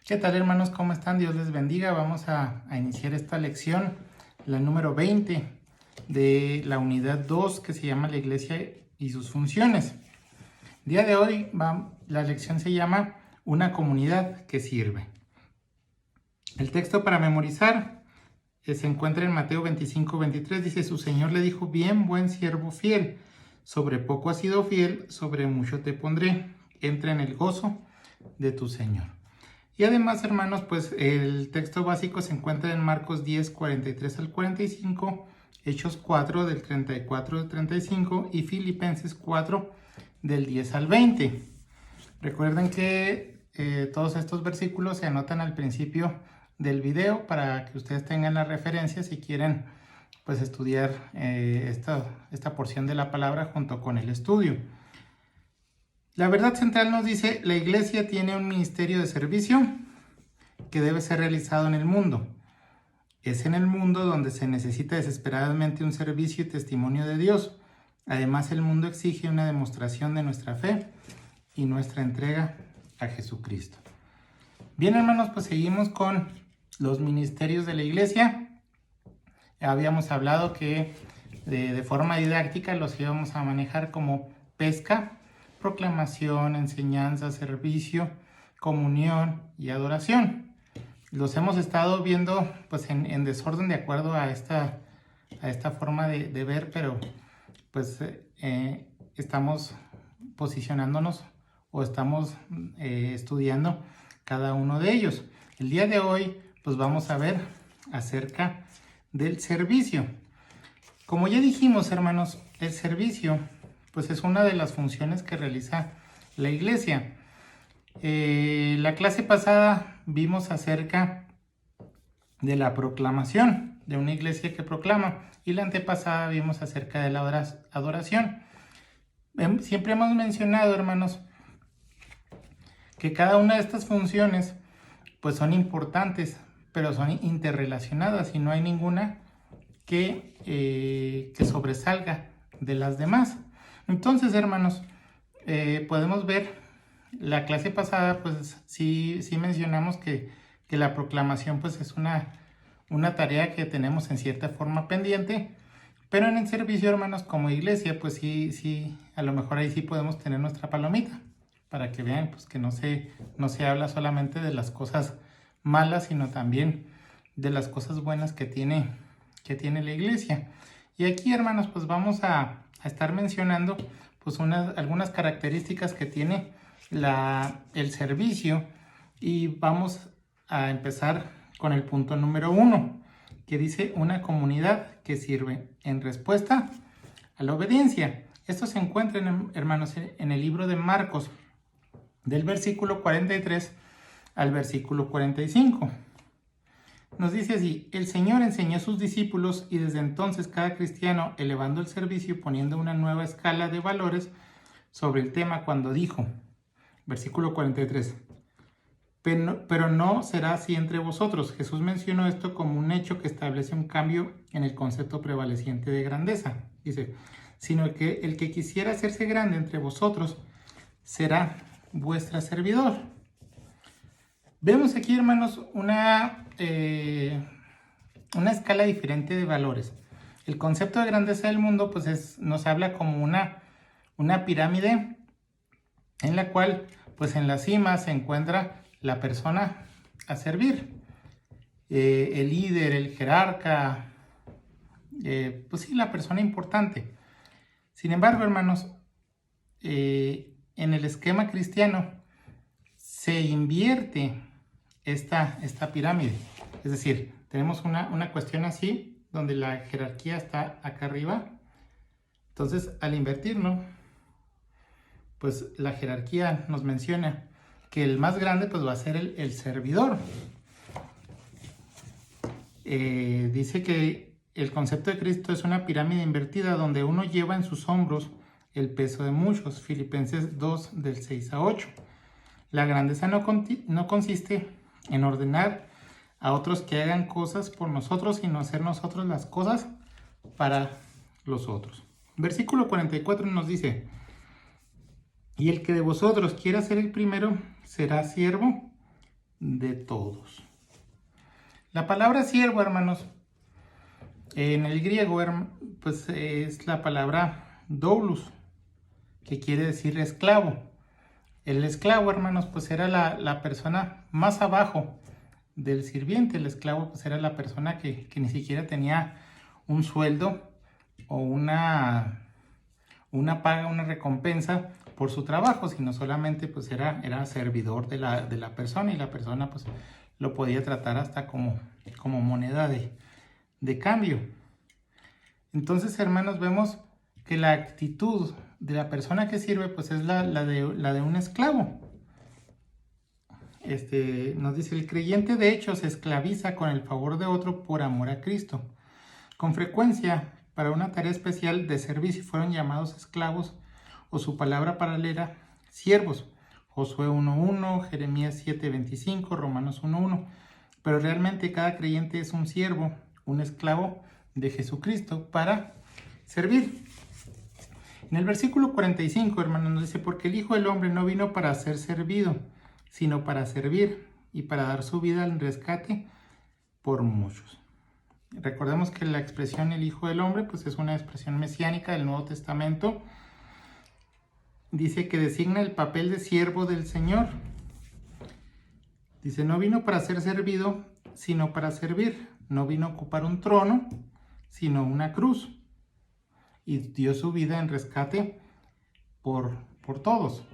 ¿Qué tal, hermanos? ¿Cómo están? Dios les bendiga. Vamos a iniciar esta lección, la número 20 de la unidad 2 que se llama la Iglesia y sus funciones. El día de hoy la lección se llama Una comunidad que sirve. El texto para memorizar se encuentra en Mateo 25:23. Dice: su Señor le dijo: bien, buen siervo fiel, sobre poco has sido fiel, sobre mucho te pondré. Entra en el gozo de tu Señor. Y además, hermanos, pues el texto básico se encuentra en Marcos 10, 43 al 45, Hechos 4, del 34 al 35 y Filipenses 4, del 10 al 20. Recuerden que todos estos versículos se anotan al principio del video para que ustedes tengan la referencia si quieren pues estudiar esta porción de la palabra junto con el estudio. La verdad central nos dice: la iglesia tiene un ministerio de servicio que debe ser realizado en el mundo. Es en el mundo donde se necesita desesperadamente un servicio y testimonio de Dios. Además, el mundo exige una demostración de nuestra fe y nuestra entrega a Jesucristo. Bien, hermanos, pues seguimos con los ministerios de la iglesia. Habíamos hablado que de forma didáctica los íbamos a manejar como pesca, proclamación, enseñanza, servicio, comunión y adoración. Los hemos estado viendo pues en desorden de acuerdo a esta forma de ver, pero pues estamos posicionándonos o estamos estudiando cada uno de ellos. El día de hoy pues vamos a ver acerca del servicio. Como ya dijimos, hermanos, el servicio pues es una de las funciones que realiza la iglesia. La clase pasada vimos acerca de la proclamación, de una iglesia que proclama, y la antepasada vimos acerca de la adoración. Siempre hemos mencionado, hermanos, que cada una de estas funciones pues son importantes, pero son interrelacionadas y no hay ninguna que sobresalga de las demás. Entonces, hermanos, podemos ver la clase pasada, pues sí mencionamos que la proclamación pues es una tarea que tenemos en cierta forma pendiente, pero en el servicio, hermanos, como iglesia, pues sí, a lo mejor ahí sí podemos tener nuestra palomita, para que vean pues que no se habla solamente de las cosas malas, sino también de las cosas buenas que tiene la iglesia. Y aquí, hermanos, pues vamos a estar mencionando pues algunas características que tiene el servicio, y vamos a empezar con el punto número 1, que dice: una comunidad que sirve en respuesta a la obediencia. Esto se encuentra, hermanos, en el libro de Marcos, del versículo 43 al versículo 45. Nos dice así: el Señor enseñó a sus discípulos, y desde entonces cada cristiano, elevando el servicio y poniendo una nueva escala de valores sobre el tema, cuando dijo, versículo 43, pero no será así entre vosotros. Jesús mencionó esto como un hecho que establece un cambio en el concepto prevaleciente de grandeza. Dice: sino que el que quisiera hacerse grande entre vosotros será vuestro servidor. Vemos aquí, hermanos, una escala diferente de valores. El concepto de grandeza del mundo pues nos habla como una pirámide en la cual pues en la cima se encuentra la persona a servir, el líder, el jerarca, pues sí, la persona importante. Sin embargo, hermanos, en el esquema cristiano se invierte esta pirámide. Es decir, tenemos una cuestión así, donde la jerarquía está acá arriba. Entonces, al invertirlo, pues la jerarquía nos menciona que el más grande pues va a ser el servidor. Dice que el concepto de Cristo es una pirámide invertida donde uno lleva en sus hombros el peso de muchos. Filipenses 2, del 6 a 8. La grandeza no consiste en ordenar a otros que hagan cosas por nosotros, sino hacer nosotros las cosas para los otros. Versículo 44 nos dice: y el que de vosotros quiera ser el primero será siervo de todos. La palabra siervo, hermanos, en el griego, pues es la palabra doulos, que quiere decir esclavo. El esclavo, hermanos, pues era la persona más abajo del sirviente. El esclavo pues era la persona que ni siquiera tenía un sueldo o una paga, una recompensa por su trabajo, sino solamente pues era servidor de la persona, y la persona pues lo podía tratar hasta como moneda de cambio. Entonces, hermanos, vemos que la actitud de la persona que sirve pues es la de un esclavo. Nos dice: el creyente de hecho se esclaviza con el favor de otro por amor a Cristo. Con frecuencia, para una tarea especial de servicio fueron llamados esclavos, o su palabra paralela, siervos. Josué 1.1, Jeremías 7.25, Romanos 1.1. Pero realmente cada creyente es un siervo, un esclavo de Jesucristo para servir. En el versículo 45, hermanos, nos dice: porque el Hijo del Hombre no vino para ser servido, sino para servir y para dar su vida al rescate por muchos. Recordemos que la expresión el Hijo del Hombre pues es una expresión mesiánica del Nuevo Testamento. Dice que designa el papel de siervo del Señor. Dice: no vino para ser servido, sino para servir. No vino a ocupar un trono, sino una cruz. Y dio su vida en rescate por todos.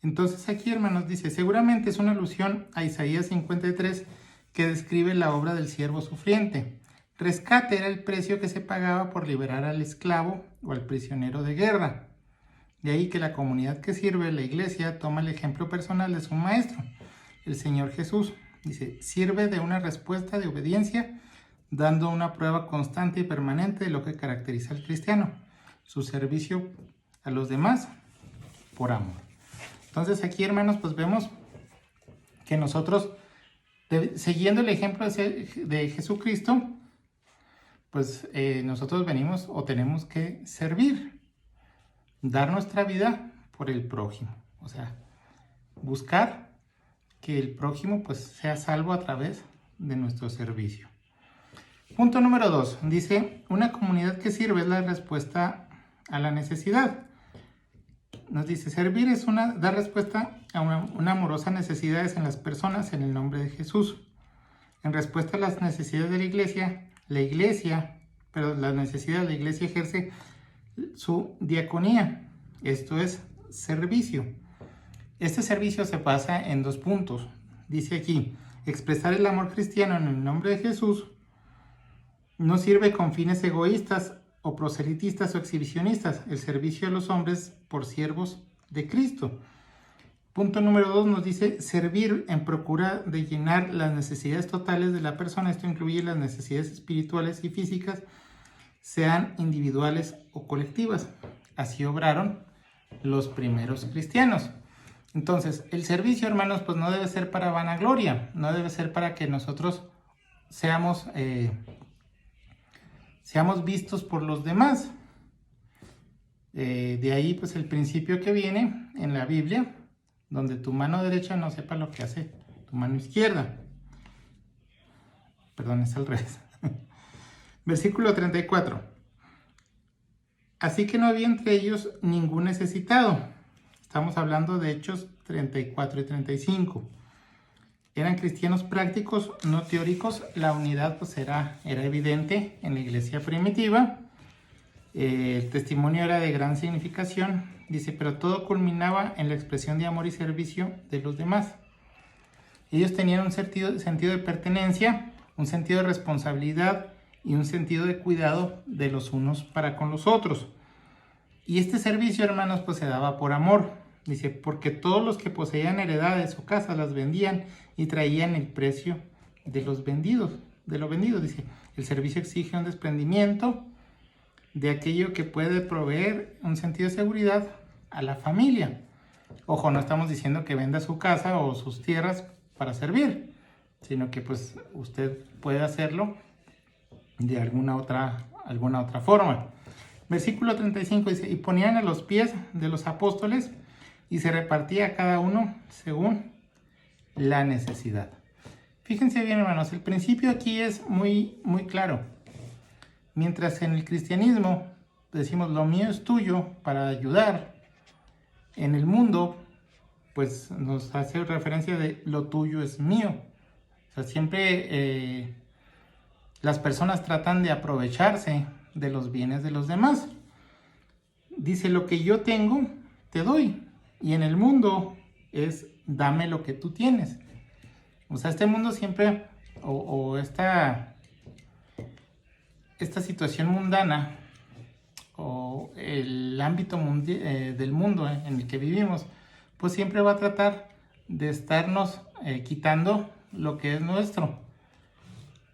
Entonces aquí, hermanos, dice: seguramente es una alusión a Isaías 53, que describe la obra del siervo sufriente. Rescate era el precio que se pagaba por liberar al esclavo o al prisionero de guerra. De ahí que la comunidad que sirve, la iglesia, toma el ejemplo personal de su maestro, el Señor Jesús. Dice: sirve de una respuesta de obediencia, dando una prueba constante y permanente de lo que caracteriza al cristiano, su servicio a los demás por amor. Entonces aquí, hermanos, pues vemos que nosotros, siguiendo el ejemplo de Jesucristo, pues nosotros venimos o tenemos que servir, dar nuestra vida por el prójimo, o sea, buscar que el prójimo pues sea salvo a través de nuestro servicio. Punto número 2, dice: una comunidad que sirve es la respuesta a la necesidad. Nos dice: servir es dar respuesta a una amorosa necesidades en las personas en el nombre de Jesús. En respuesta a las necesidades de la iglesia ejerce su diaconía, esto es servicio. Este servicio se basa en 2 puntos. Dice aquí: expresar el amor cristiano en el nombre de Jesús. No sirve con fines egoístas o proselitistas o exhibicionistas. El servicio a los hombres por siervos de Cristo. Punto número 2 nos dice: servir en procura de llenar las necesidades totales de la persona. Esto incluye las necesidades espirituales y físicas, sean individuales o colectivas. Así obraron los primeros cristianos. Entonces, el servicio, hermanos, pues no debe ser para vanagloria, no debe ser para que nosotros seamos vistos por los demás. De ahí pues el principio que viene en la Biblia, donde tu mano derecha no sepa lo que hace tu mano izquierda. Perdón, es al revés. Versículo 34. Así que no había entre ellos ningún necesitado. Estamos hablando de Hechos 34 y 35. Eran cristianos prácticos, no teóricos. La unidad pues era evidente en la iglesia primitiva. El testimonio era de gran significación. Dice: pero todo culminaba en la expresión de amor y servicio de los demás. Ellos tenían un sentido de pertenencia, un sentido de responsabilidad y un sentido de cuidado de los unos para con los otros. Y este servicio, hermanos, pues se daba por amor. Dice: porque todos los que poseían heredades o casas las vendían y traían el precio de lo vendido. Dice: el servicio exige un desprendimiento de aquello que puede proveer un sentido de seguridad a la familia. Ojo, no estamos diciendo que venda su casa o sus tierras para servir, sino que pues usted puede hacerlo de alguna otra forma. Versículo 35 dice: y ponían a los pies de los apóstoles y se repartía a cada uno según la necesidad. Fíjense bien, hermanos, el principio aquí es muy claro. Mientras en el cristianismo decimos lo mío es tuyo para ayudar, en el mundo pues nos hace referencia de lo tuyo es mío. O sea, siempre las personas tratan de aprovecharse de los bienes de los demás. Dice, lo que yo tengo, te doy. Y en el mundo es, dame lo que tú tienes. O sea, este mundo siempre, esta situación mundana, o el ámbito del mundo en el que vivimos, pues siempre va a tratar de estarnos quitando lo que es nuestro.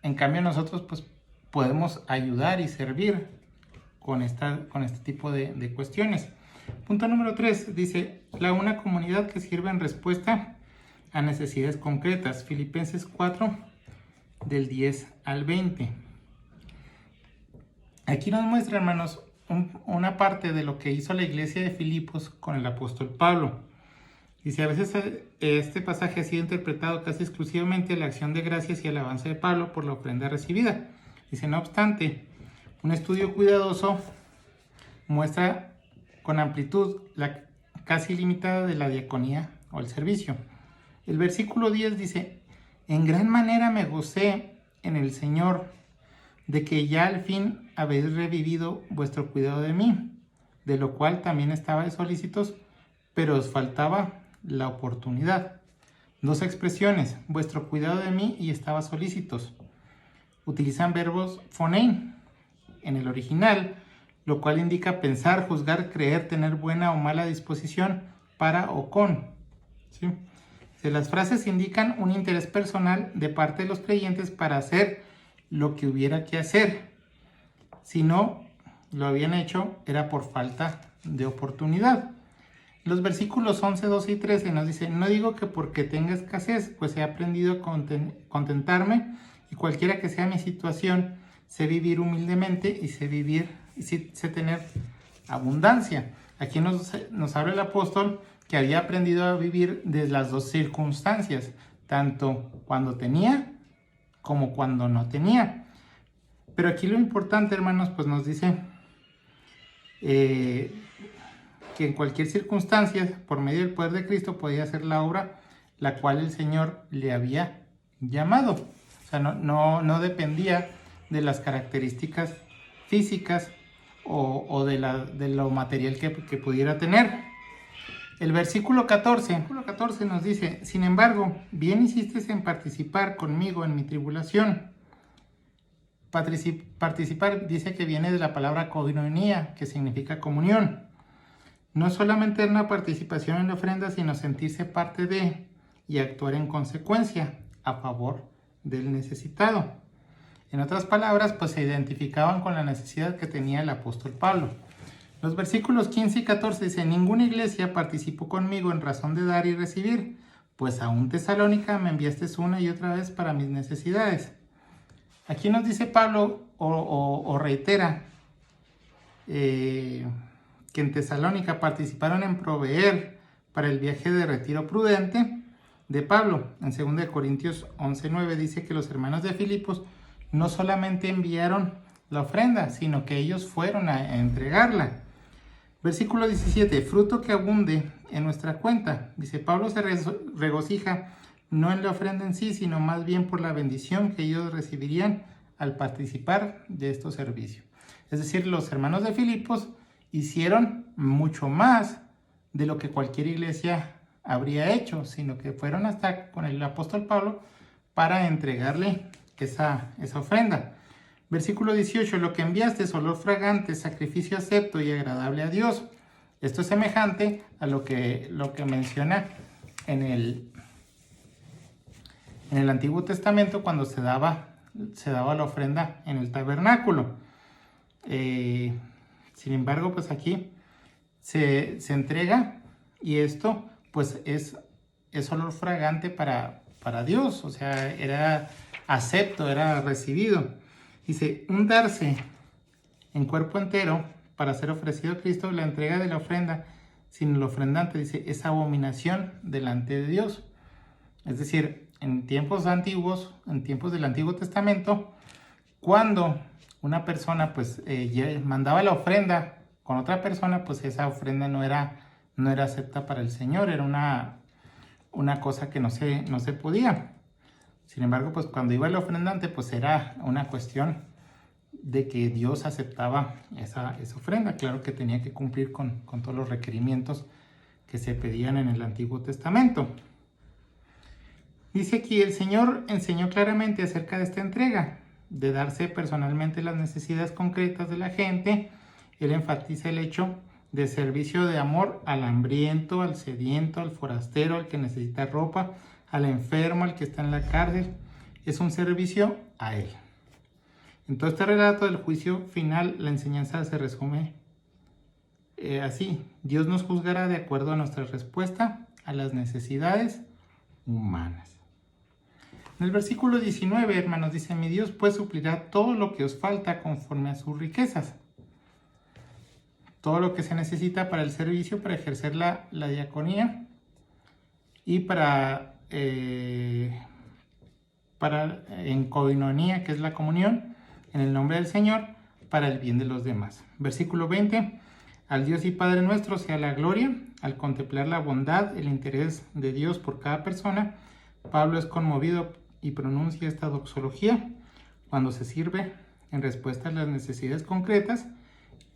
En cambio, nosotros pues podemos ayudar y servir con este tipo de cuestiones. Punto número 3, dice, una comunidad que sirve en respuesta a necesidades concretas. Filipenses 4, del 10 al 20. Aquí nos muestra, hermanos, una parte de lo que hizo la iglesia de Filipos con el apóstol Pablo. Dice, a veces este pasaje ha sido interpretado casi exclusivamente a la acción de gracias y alabanza de Pablo por la ofrenda recibida. Dice, no obstante, un estudio cuidadoso muestra con amplitud la casi limitada de la diaconía o el servicio. El versículo 10 dice, en gran manera me gocé en el Señor de que ya al fin habéis revivido vuestro cuidado de mí, de lo cual también estabais solícitos, pero os faltaba la oportunidad. Dos expresiones, vuestro cuidado de mí y estaba solícitos. Utilizan verbos phonein en el original, lo cual indica pensar, juzgar, creer, tener buena o mala disposición para o con. ¿Sí? Las frases indican un interés personal de parte de los creyentes para hacer lo que hubiera que hacer. Si no lo habían hecho, era por falta de oportunidad. Los versículos 11, 12 y 13 nos dicen, no digo que porque tenga escasez, pues he aprendido a contentarme y cualquiera que sea mi situación, sé vivir humildemente y sé tener abundancia. Aquí nos habla el apóstol que había aprendido a vivir de las dos circunstancias, tanto cuando tenía como cuando no tenía. Pero aquí lo importante, hermanos, pues nos dice que en cualquier circunstancia, por medio del poder de Cristo, podía hacer la obra la cual el Señor le había llamado. O sea, no dependía de las características físicas o de lo material que pudiera tener. El versículo 14 nos dice, sin embargo, bien hiciste en participar conmigo en mi tribulación. Participar dice que viene de la palabra koinonia, que significa comunión. No solamente una participación en la ofrenda, sino sentirse parte de y actuar en consecuencia a favor del necesitado. En otras palabras, pues se identificaban con la necesidad que tenía el apóstol Pablo. Los versículos 15 y 14 dicen, ninguna iglesia participó conmigo en razón de dar y recibir, pues aún Tesalónica me enviaste una y otra vez para mis necesidades. Aquí nos dice Pablo o reitera que en Tesalónica participaron en proveer para el viaje de retiro prudente de Pablo. En 2 Corintios 11:9 dice que los hermanos de Filipos no solamente enviaron la ofrenda, sino que ellos fueron a entregarla. Versículo 17, fruto que abunde en nuestra cuenta. Dice, Pablo se regocija no en la ofrenda en sí, sino más bien por la bendición que ellos recibirían al participar de estos servicios. Es decir, los hermanos de Filipos hicieron mucho más de lo que cualquier iglesia habría hecho, sino que fueron hasta con el apóstol Pablo para entregarle esa ofrenda. Versículo 18, lo que enviaste es olor fragante, sacrificio acepto y agradable a Dios. Esto es semejante a lo que menciona en el Antiguo Testamento cuando se daba la ofrenda en el tabernáculo. Sin embargo, pues aquí se entrega y esto pues es olor fragante para Dios, o sea, era acepto, era recibido. Dice, un darse en cuerpo entero para ser ofrecido a Cristo, la entrega de la ofrenda sin el ofrendante, dice, es abominación delante de Dios. Es decir, en tiempos antiguos, en tiempos del Antiguo Testamento, cuando una persona pues mandaba la ofrenda con otra persona, pues esa ofrenda no era acepta para el Señor, era una cosa que no se podía. Sin embargo, pues cuando iba el ofrendante, pues era una cuestión de que Dios aceptaba esa ofrenda. Claro que tenía que cumplir con todos los requerimientos que se pedían en el Antiguo Testamento. Dice aquí, el Señor enseñó claramente acerca de esta entrega, de darse personalmente las necesidades concretas de la gente. Él enfatiza el hecho de servicio de amor al hambriento, al sediento, al forastero, al que necesita ropa, al enfermo, al que está en la cárcel. Es un servicio a Él. En todo este relato del juicio final, la enseñanza se resume así. Dios nos juzgará de acuerdo a nuestra respuesta a las necesidades humanas. En el versículo 19, hermanos, dice: mi Dios pues suplirá todo lo que os falta conforme a sus riquezas. Todo lo que se necesita para el servicio, para ejercer la diaconía y para en koinonía, que es la comunión, en el nombre del Señor, para el bien de los demás. Versículo 20. Al Dios y Padre nuestro sea la gloria. Al contemplar la bondad, el interés de Dios por cada persona, Pablo es conmovido y pronuncia esta doxología cuando se sirve en respuesta a las necesidades concretas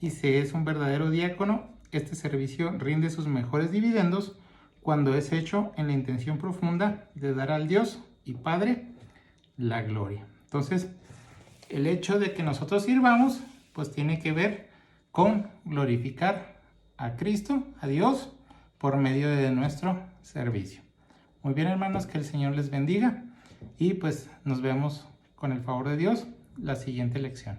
y se es un verdadero diácono. Este servicio rinde sus mejores dividendos cuando es hecho en la intención profunda de dar al Dios y Padre la gloria. Entonces, el hecho de que nosotros sirvamos, pues tiene que ver con glorificar a Cristo, a Dios, por medio de nuestro servicio. Muy bien, hermanos, que el Señor les bendiga y pues nos vemos con el favor de Dios la siguiente lección.